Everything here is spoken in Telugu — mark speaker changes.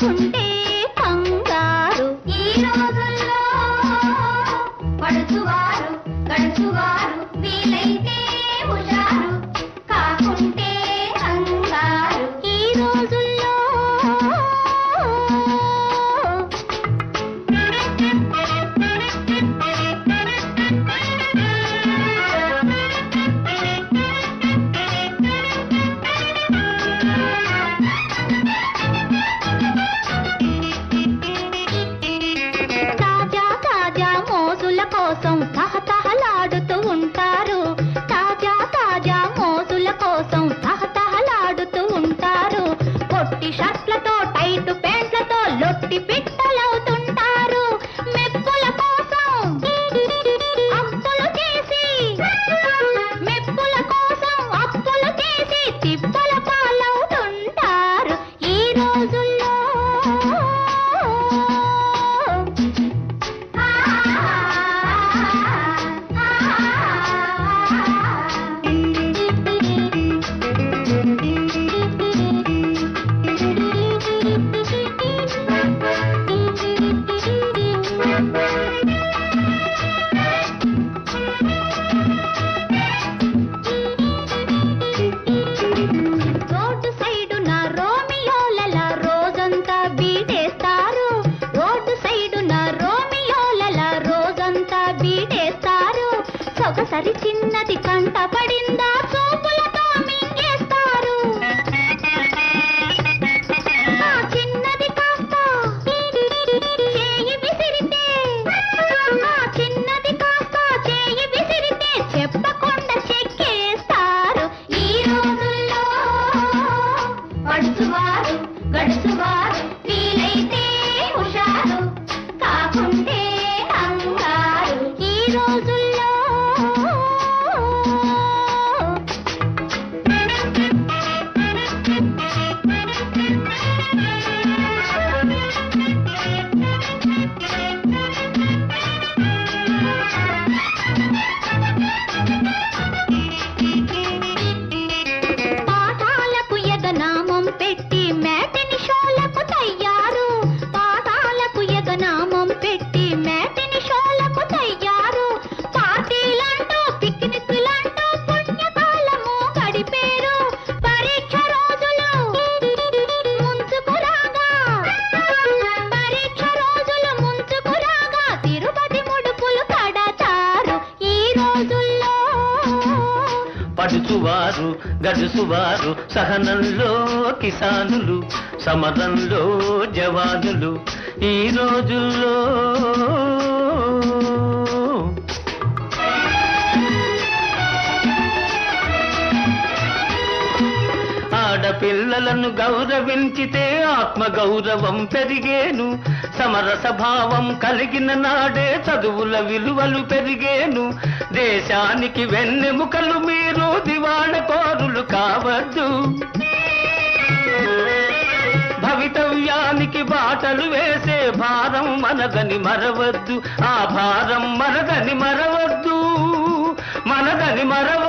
Speaker 1: కాకుంటే కంగారు. ఈ రోజుల్లో పడుచువారు గడుచువారు వీలైతే హుషారు కాకుంటే కంగారు. ఈ రోజుల్లో కోసం తహతహలాడుతూ ఉంటారు. తాజా తాజా మోజుల కోసం తహతహలాడుతూ ఉంటారు. పొట్టి షర్ట్లతో టైట్ ప్యాంట్లతో లొట్టి పిట్టలవుతుంటారు. మెప్పుల కోసం అప్పులు చేసి మెప్పుల కోసం అప్పులు చేసి తిప్పల పాలవుతుంటారు. ఈ రోజుల్లో సొగసరి చిన్నది కంట పడిందా చూపులతో మింగేస్తారు. ఆ చిన్నది కాస్త చేయి విసిరితే ఆ చిన్నది కాస్త చేయి విసిరితే చెప్పకుండా చెక్కేస్తారు. ఈ రోజుల్లో పడుచువారు గడుచువారు వీలైతే హుషారు కాకుంటే కంగారు. ఈ రోజుల్లో పాఠాలకు ఎగనామం పెట్టి మేటిని షోలకు తయ్యారు. పాఠాలకు ఎగనామం పెట్టి మేటిని షోలకు తయ్యారు. పార్టీలంటూ పిక్నిక్లంటూ పుణ్యకాలము గడిపేరు. పరీక్ష రోజులు ముంచుకురాగా పరీక్ష రోజులు ముంచుకురాగా తిరుపతి ముడుపులు కడతారు. ఈ రోజుల్లో
Speaker 2: పడుచువారు గడుచువారు సహనంలో కిసానులు సమరంలో జవానులు. ఈ రోజుల్లో ఆడపిల్లలను గౌరవించితే ఆత్మగౌరవం పెరిగేను. సమరస భావం కలిగిన నాడే చదువుల విలువలు పెరిగేను. దేశానికి వెన్నెముకలు మీరు దివాళకోరులు కావద్దు. భవితవ్యానికి బాటలు వేసే భారం మనదని మరవద్దు. ఆ భారం మనదని మరవద్దు. మనదని మరవ